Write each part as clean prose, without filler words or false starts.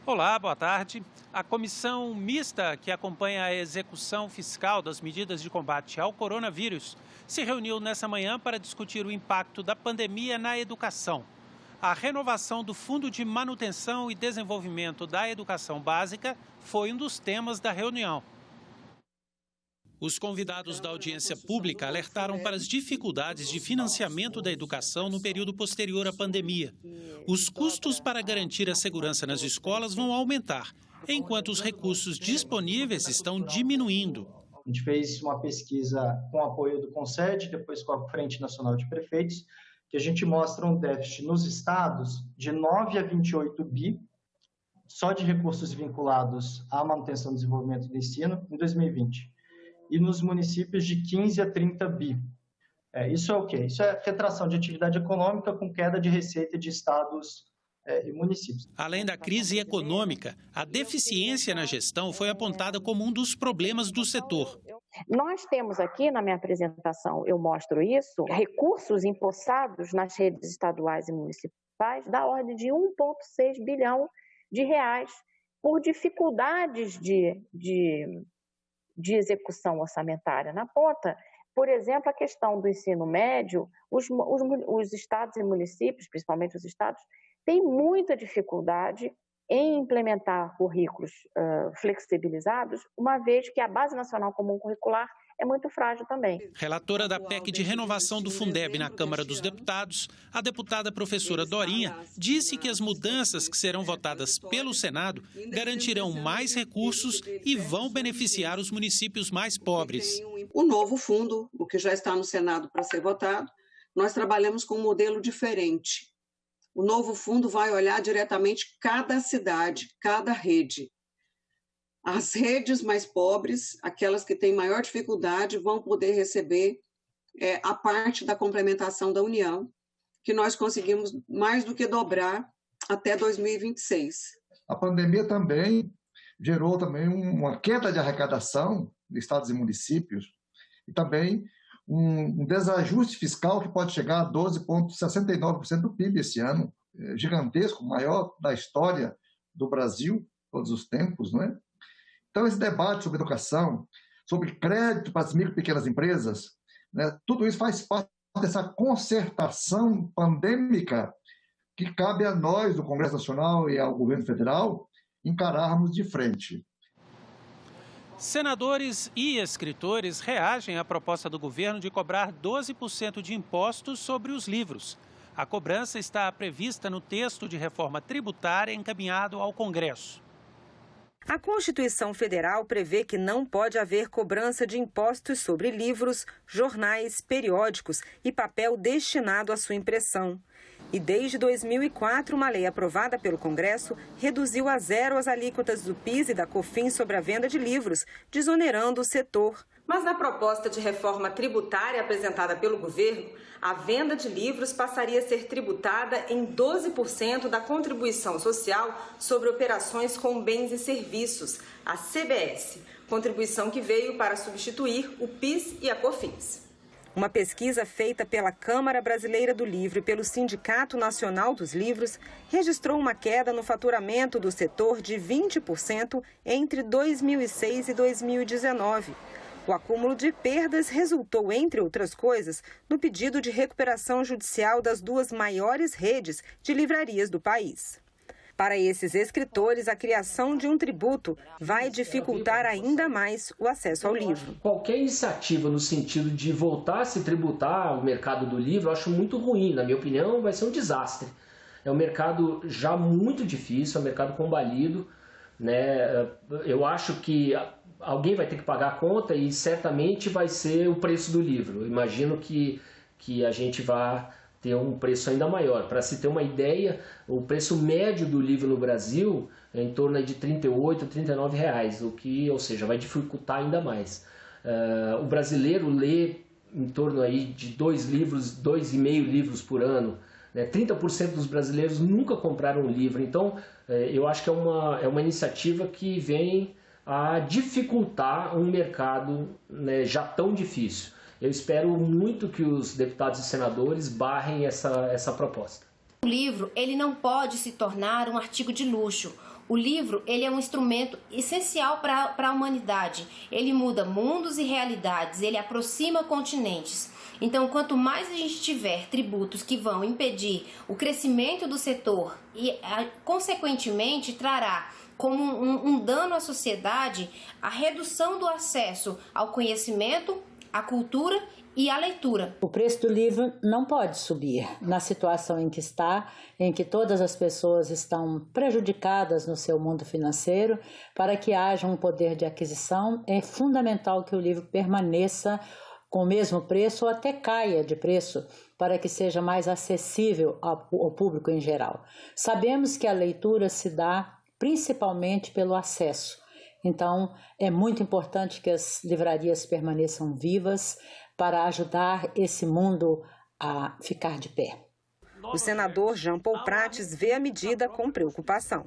Olá, boa tarde. A comissão mista que acompanha a execução fiscal das medidas de combate ao coronavírus se reuniu nessa manhã para discutir o impacto da pandemia na educação. A renovação do Fundo de Manutenção e Desenvolvimento da Educação Básica foi um dos temas da reunião. Os convidados da audiência pública alertaram para as dificuldades de financiamento da educação no período posterior à pandemia. Os custos para garantir a segurança nas escolas vão aumentar, enquanto os recursos disponíveis estão diminuindo. A gente fez uma pesquisa com apoio do CONSED, depois com a Frente Nacional de Prefeitos, que a gente mostra um déficit nos estados de 9 a 28 bi, só de recursos vinculados à manutenção e desenvolvimento do ensino em 2020. E nos municípios de 15 a 30 bi. Isso é o quê? Isso é retração de atividade econômica com queda de receita de estados e municípios. Além da crise econômica, a deficiência na gestão foi apontada como um dos problemas do setor. Nós temos aqui, na minha apresentação, eu mostro isso, recursos empossados nas redes estaduais e municipais da ordem de 1,6 bilhão de reais por dificuldades de execução orçamentária na ponta. Por exemplo, a questão do ensino médio, os estados e municípios, principalmente os estados, têm muita dificuldade em implementar currículos flexibilizados, uma vez que a Base Nacional Comum Curricular é muito frágil também. Relatora da PEC de renovação do Fundeb na Câmara dos Deputados, a deputada professora Dorinha disse que as mudanças que serão votadas pelo Senado garantirão mais recursos e vão beneficiar os municípios mais pobres. O novo fundo, o que já está no Senado para ser votado, nós trabalhamos com um modelo diferente. O novo fundo vai olhar diretamente cada cidade, cada rede. As redes mais pobres, aquelas que têm maior dificuldade, vão poder receber a parte da complementação da União, que nós conseguimos mais do que dobrar até 2026. A pandemia também gerou uma queda de arrecadação de estados e municípios e também um desajuste fiscal que pode chegar a 12,69% do PIB esse ano, gigantesco, maior da história do Brasil, todos os tempos, não é? Então, esse debate sobre educação, sobre crédito para as micro e pequenas empresas, né, tudo isso faz parte dessa concertação pandêmica que cabe a nós, do Congresso Nacional e ao governo federal, encararmos de frente. Senadores e escritores reagem à proposta do governo de cobrar 12% de impostos sobre os livros. A cobrança está prevista no texto de reforma tributária encaminhado ao Congresso. A Constituição Federal prevê que não pode haver cobrança de impostos sobre livros, jornais, periódicos e papel destinado à sua impressão. E desde 2004, uma lei aprovada pelo Congresso reduziu a zero as alíquotas do PIS e da COFINS sobre a venda de livros, desonerando o setor. Mas na proposta de reforma tributária apresentada pelo governo, a venda de livros passaria a ser tributada em 12% da contribuição social sobre operações com bens e serviços, a CBS, contribuição que veio para substituir o PIS e a COFINS. Uma pesquisa feita pela Câmara Brasileira do Livro e pelo Sindicato Nacional dos Livros registrou uma queda no faturamento do setor de 20% entre 2006 e 2019. O acúmulo de perdas resultou, entre outras coisas, no pedido de recuperação judicial das duas maiores redes de livrarias do país. Para esses escritores, a criação de um tributo vai dificultar ainda mais o acesso ao livro. Qualquer iniciativa no sentido de voltar a se tributar o mercado do livro, eu acho muito ruim. Na minha opinião, vai ser um desastre. É um mercado já muito difícil, é um mercado combalido, né? Eu acho que alguém vai ter que pagar a conta e certamente vai ser o preço do livro. Eu imagino que a gente vai ter um preço ainda maior. Para se ter uma ideia, o preço médio do livro no Brasil é em torno de R$ 38, R$ 39 reais, o que, ou seja, vai dificultar ainda mais. O brasileiro lê em torno aí de 2,5 livros por ano. 30% dos brasileiros nunca compraram um livro. Então, eu acho que é uma iniciativa que vem a dificultar um mercado, né, já tão difícil. Eu espero muito que os deputados e senadores barrem essa proposta. O livro, ele não pode se tornar um artigo de luxo. O livro, ele é um instrumento essencial para a humanidade. Ele muda mundos e realidades, ele aproxima continentes. Então, quanto mais a gente tiver tributos que vão impedir o crescimento do setor e, consequentemente, trará como um dano à sociedade a redução do acesso ao conhecimento, à cultura e à leitura. O preço do livro não pode subir na situação em que está, em que todas as pessoas estão prejudicadas no seu mundo financeiro. Para que haja um poder de aquisição, é fundamental que o livro permaneça com o mesmo preço ou até caia de preço, para que seja mais acessível ao público em geral. Sabemos que a leitura se dá principalmente pelo acesso. Então, é muito importante que as livrarias permaneçam vivas para ajudar esse mundo a ficar de pé. O senador Jean Paul Prates vê a medida com preocupação.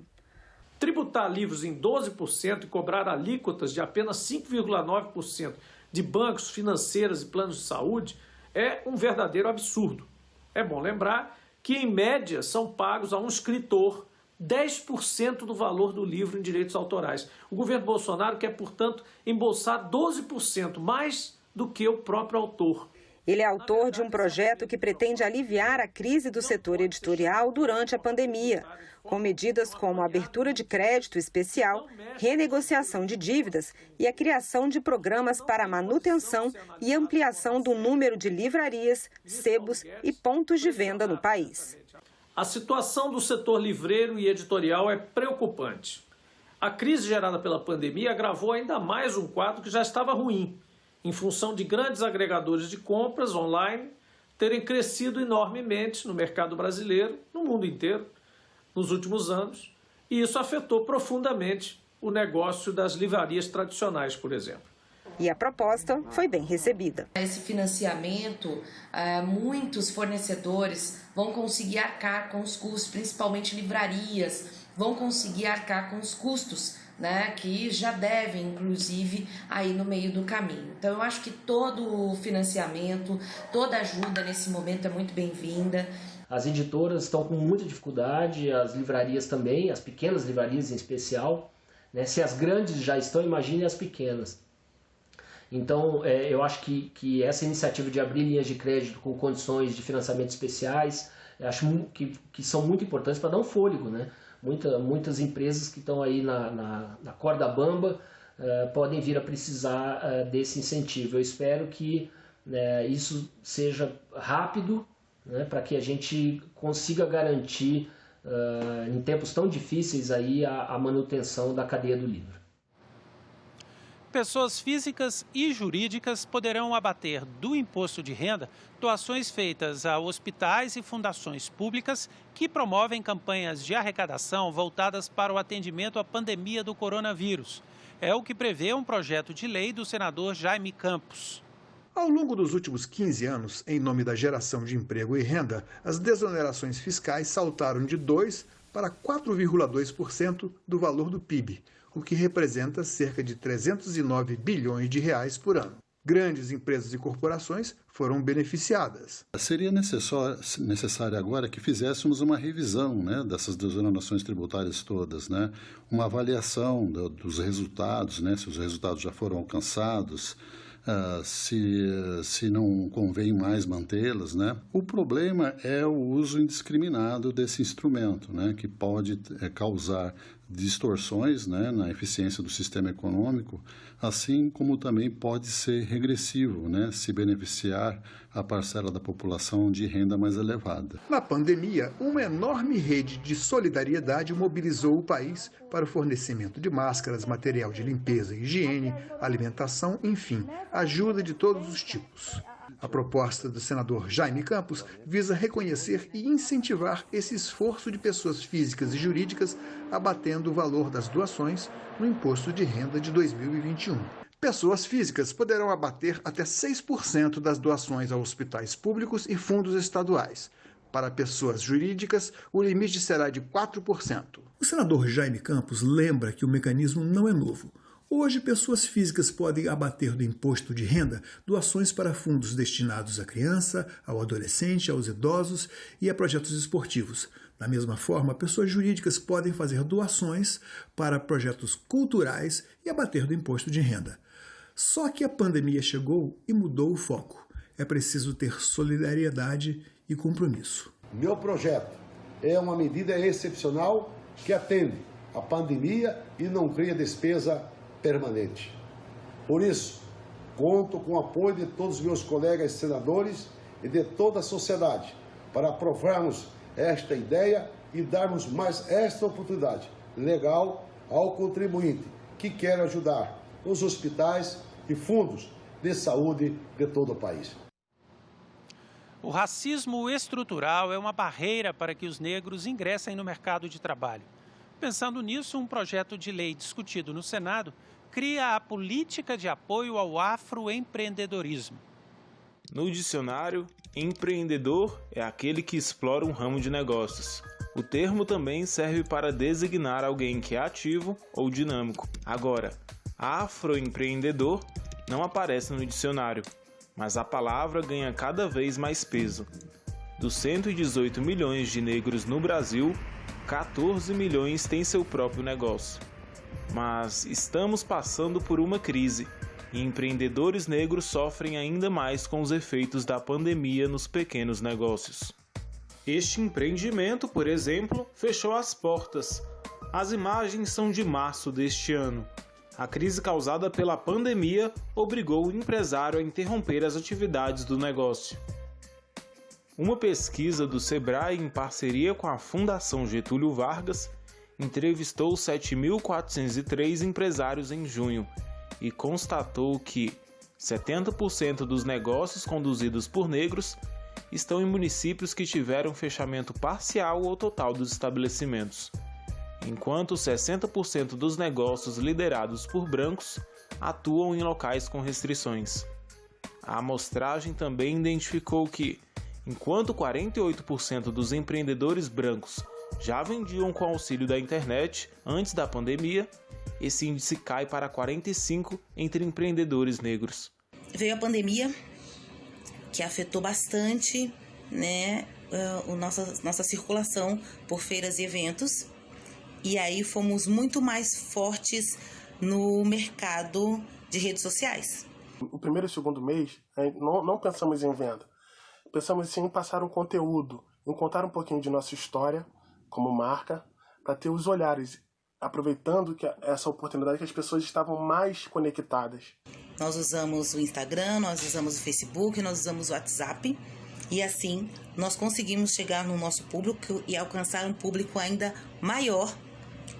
Tributar livros em 12% e cobrar alíquotas de apenas 5,9% de bancos, financeiras e planos de saúde é um verdadeiro absurdo. É bom lembrar que, em média, são pagos a um escritor 10% do valor do livro em direitos autorais. O governo Bolsonaro quer, portanto, embolsar 12%, mais do que o próprio autor. Ele é autor de um projeto que pretende aliviar a crise do setor editorial durante a pandemia, com medidas como a abertura de crédito especial, renegociação de dívidas e a criação de programas para a manutenção e ampliação do número de livrarias, sebos e pontos de venda no país. A situação do setor livreiro e editorial é preocupante. A crise gerada pela pandemia agravou ainda mais um quadro que já estava ruim, em função de grandes agregadores de compras online terem crescido enormemente no mercado brasileiro, no mundo inteiro, nos últimos anos, e isso afetou profundamente o negócio das livrarias tradicionais, por exemplo. E a proposta foi bem recebida. Esse financiamento, muitos fornecedores vão conseguir arcar com os custos, principalmente livrarias, vão conseguir arcar com os custos, né, que já devem, inclusive, aí no meio do caminho. Então, eu acho que todo o financiamento, toda ajuda nesse momento é muito bem-vinda. As editoras estão com muita dificuldade, as livrarias também, as pequenas livrarias em especial, né? Se as grandes já estão, imagine as pequenas. Então, eu acho que essa iniciativa de abrir linhas de crédito com condições de financiamento especiais, eu acho que são muito importantes para dar um fôlego, né? Muitas empresas que estão aí na corda bamba podem vir a precisar desse incentivo. Eu espero que isso seja rápido, né, para que a gente consiga garantir, em tempos tão difíceis, aí, a manutenção da cadeia do livro. Pessoas físicas e jurídicas poderão abater do imposto de renda doações feitas a hospitais e fundações públicas que promovem campanhas de arrecadação voltadas para o atendimento à pandemia do coronavírus. É o que prevê um projeto de lei do senador Jaime Campos. Ao longo dos últimos 15 anos, em nome da geração de emprego e renda, as desonerações fiscais saltaram de 2% para 4,2% do valor do PIB, o que representa cerca de 309 bilhões de reais por ano. Grandes empresas e corporações foram beneficiadas. Seria necessário agora que fizéssemos uma revisão, né, dessas desonerações tributárias todas, né, uma avaliação dos resultados, né, se os resultados já foram alcançados, se não convém mais mantê-las, né? O problema é o uso indiscriminado desse instrumento, né, que pode causar distorções, né, na eficiência do sistema econômico, assim como também pode ser regressivo, né, se beneficiar a parcela da população de renda mais elevada. Na pandemia, uma enorme rede de solidariedade mobilizou o país para o fornecimento de máscaras, material de limpeza e higiene, alimentação, enfim, ajuda de todos os tipos. A proposta do senador Jaime Campos visa reconhecer e incentivar esse esforço de pessoas físicas e jurídicas, abatendo o valor das doações no imposto de renda de 2021. Pessoas físicas poderão abater até 6% das doações a hospitais públicos e fundos estaduais. Para pessoas jurídicas, o limite será de 4%. O senador Jaime Campos lembra que o mecanismo não é novo. Hoje, pessoas físicas podem abater do imposto de renda doações para fundos destinados à criança, ao adolescente, aos idosos e a projetos esportivos. Da mesma forma, pessoas jurídicas podem fazer doações para projetos culturais e abater do imposto de renda. Só que a pandemia chegou e mudou o foco. É preciso ter solidariedade e compromisso. Meu projeto é uma medida excepcional que atende à pandemia e não cria despesa permanente. Por isso, conto com o apoio de todos os meus colegas senadores e de toda a sociedade para aprovarmos esta ideia e darmos mais esta oportunidade legal ao contribuinte que quer ajudar os hospitais e fundos de saúde de todo o país. O racismo estrutural é uma barreira para que os negros ingressem no mercado de trabalho. Pensando nisso, um projeto de lei discutido no Senado cria a política de apoio ao afroempreendedorismo. No dicionário, empreendedor é aquele que explora um ramo de negócios. O termo também serve para designar alguém que é ativo ou dinâmico. Agora, afroempreendedor não aparece no dicionário, mas a palavra ganha cada vez mais peso. Dos 118 milhões de negros no Brasil, 14 milhões têm seu próprio negócio. Mas estamos passando por uma crise e empreendedores negros sofrem ainda mais com os efeitos da pandemia nos pequenos negócios. Este empreendimento, por exemplo, fechou as portas. As imagens são de março deste ano. A crise causada pela pandemia obrigou o empresário a interromper as atividades do negócio. Uma pesquisa do Sebrae, em parceria com a Fundação Getúlio Vargas, entrevistou 7.403 empresários em junho e constatou que 70% dos negócios conduzidos por negros estão em municípios que tiveram fechamento parcial ou total dos estabelecimentos, enquanto 60% dos negócios liderados por brancos atuam em locais com restrições. A amostragem também identificou que, enquanto 48% dos empreendedores brancos já vendiam com auxílio da internet antes da pandemia, esse índice cai para 45% entre empreendedores negros. Veio a pandemia, que afetou bastante, nossa circulação por feiras e eventos. E aí fomos muito mais fortes no mercado de redes sociais. O primeiro e o segundo mês, não pensamos em venda. Pensamos sim em passar um conteúdo, em contar um pouquinho de nossa história como marca, para ter os olhares, aproveitando que essa oportunidade que as pessoas estavam mais conectadas. Nós usamos o Instagram, nós usamos o Facebook, nós usamos o WhatsApp. E assim, nós conseguimos chegar no nosso público e alcançar um público ainda maior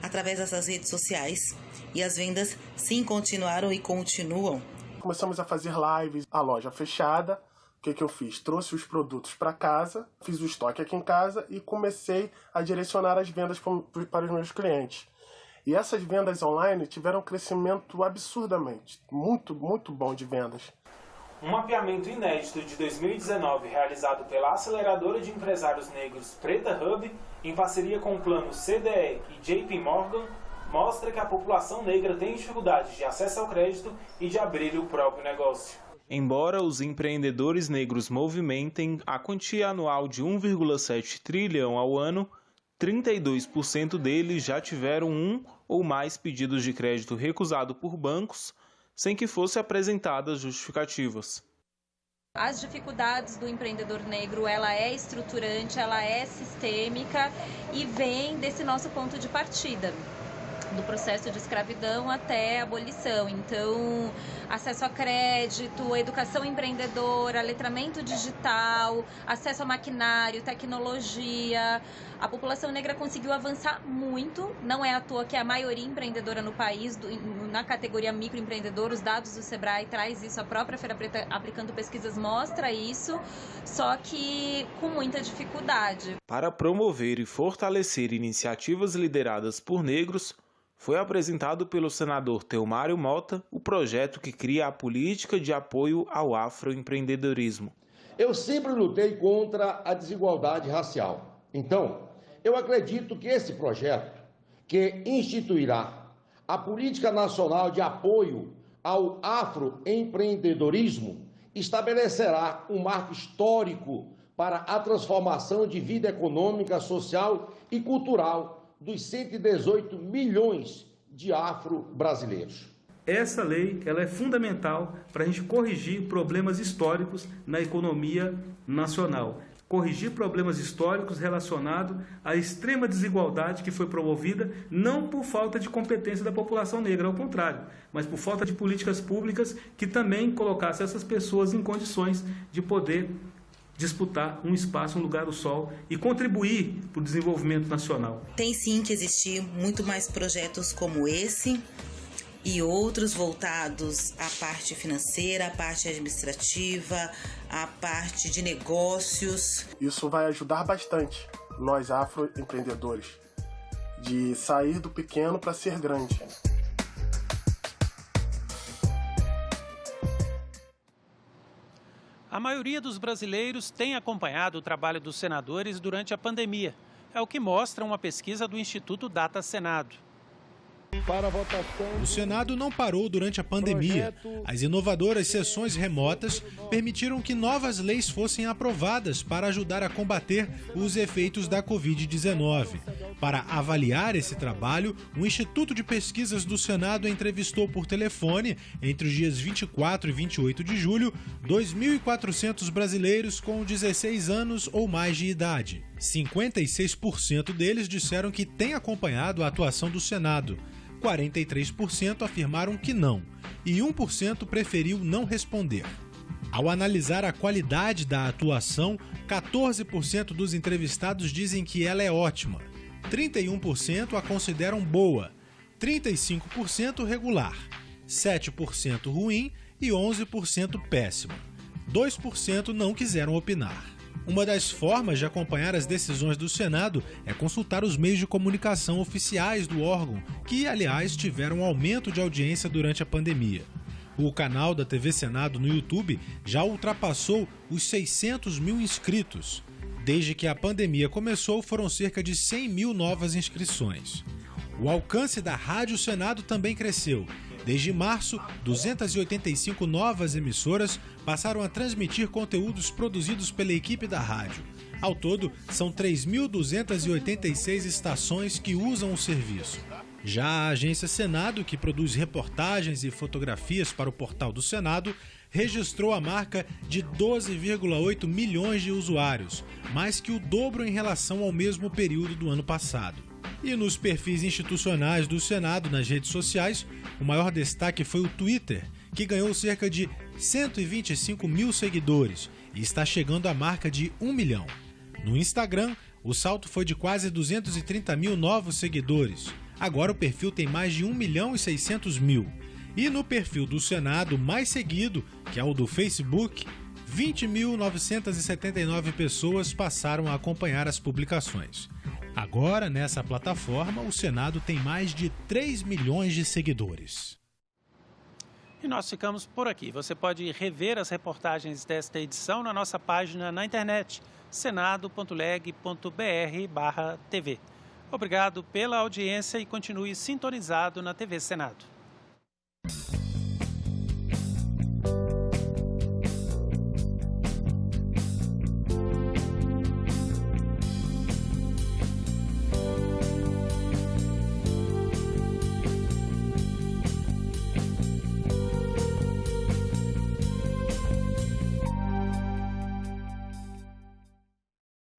através dessas redes sociais. E as vendas, sim, continuaram e continuam. Começamos a fazer lives, a loja fechada. O que eu fiz? Trouxe os produtos para casa, fiz o estoque aqui em casa e comecei a direcionar as vendas para os meus clientes. E essas vendas online tiveram um crescimento absurdamente, muito, muito bom de vendas. Um mapeamento inédito de 2019 realizado pela aceleradora de empresários negros Preta Hub, em parceria com o plano CDE e JP Morgan, mostra que a população negra tem dificuldades de acesso ao crédito e de abrir o próprio negócio. Embora os empreendedores negros movimentem a quantia anual de 1,7 trilhão ao ano, 32% deles já tiveram um ou mais pedidos de crédito recusado por bancos, sem que fossem apresentadas justificativas. As dificuldades do empreendedor negro, ela é estruturante, ela é sistêmica e vem desse nosso ponto de partida, do processo de escravidão até a abolição. Então, acesso a crédito, educação empreendedora, letramento digital, acesso a maquinário, tecnologia. A população negra conseguiu avançar muito, não é à toa que a maioria empreendedora no país, na categoria microempreendedor, os dados do Sebrae traz isso, a própria Feira Preta aplicando pesquisas mostra isso, só que com muita dificuldade. Para promover e fortalecer iniciativas lideradas por negros, foi apresentado pelo senador Teomário Mota o projeto que cria a política de apoio ao afroempreendedorismo. Eu sempre lutei contra a desigualdade racial. Então, eu acredito que esse projeto, que instituirá a Política Nacional de Apoio ao Afroempreendedorismo, estabelecerá um marco histórico para a transformação de vida econômica, social e cultural dos 118 milhões de afro-brasileiros. Essa lei ela é fundamental para a gente corrigir problemas históricos na economia nacional. Corrigir problemas históricos relacionados à extrema desigualdade que foi promovida não por falta de competência da população negra, ao contrário, mas por falta de políticas públicas que também colocassem essas pessoas em condições de poder disputar um espaço, um lugar ao sol e contribuir para o desenvolvimento nacional. Tem sim que existir muito mais projetos como esse e outros voltados à parte financeira, à parte administrativa, à parte de negócios. Isso vai ajudar bastante nós afroempreendedores de sair do pequeno para ser grande. A maioria dos brasileiros tem acompanhado o trabalho dos senadores durante a pandemia. É o que mostra uma pesquisa do Instituto Data Senado. Para a votação. O Senado não parou durante a pandemia. As inovadoras sessões remotas permitiram que novas leis fossem aprovadas para ajudar a combater os efeitos da Covid-19. Para avaliar esse trabalho, o Instituto de Pesquisas do Senado entrevistou por telefone, entre os dias 24 e 28 de julho, 2.400 brasileiros com 16 anos ou mais de idade. 56% deles disseram que têm acompanhado a atuação do Senado. 43% afirmaram que não, e 1% preferiu não responder. Ao analisar a qualidade da atuação, 14% dos entrevistados dizem que ela é ótima, 31% a consideram boa, 35% regular, 7% ruim e 11% péssima. 2% não quiseram opinar. Uma das formas de acompanhar as decisões do Senado é consultar os meios de comunicação oficiais do órgão, que, aliás, tiveram um aumento de audiência durante a pandemia. O canal da TV Senado no YouTube já ultrapassou os 600 mil inscritos. Desde que a pandemia começou, foram cerca de 100 mil novas inscrições. O alcance da Rádio Senado também cresceu. Desde março, 285 novas emissoras passaram a transmitir conteúdos produzidos pela equipe da rádio. Ao todo, são 3.286 estações que usam o serviço. Já a Agência Senado, que produz reportagens e fotografias para o portal do Senado, registrou a marca de 12,8 milhões de usuários, mais que o dobro em relação ao mesmo período do ano passado. E nos perfis institucionais do Senado nas redes sociais, o maior destaque foi o Twitter, que ganhou cerca de 125 mil seguidores e está chegando à marca de 1 milhão. No Instagram, o salto foi de quase 230 mil novos seguidores. Agora o perfil tem mais de 1 milhão e 600 mil. E no perfil do Senado mais seguido, que é o do Facebook, 20.979 pessoas passaram a acompanhar as publicações. Agora, nessa plataforma, o Senado tem mais de 3 milhões de seguidores. E nós ficamos por aqui. Você pode rever as reportagens desta edição na nossa página na internet, senado.leg.br/TV. Obrigado pela audiência e continue sintonizado na TV Senado.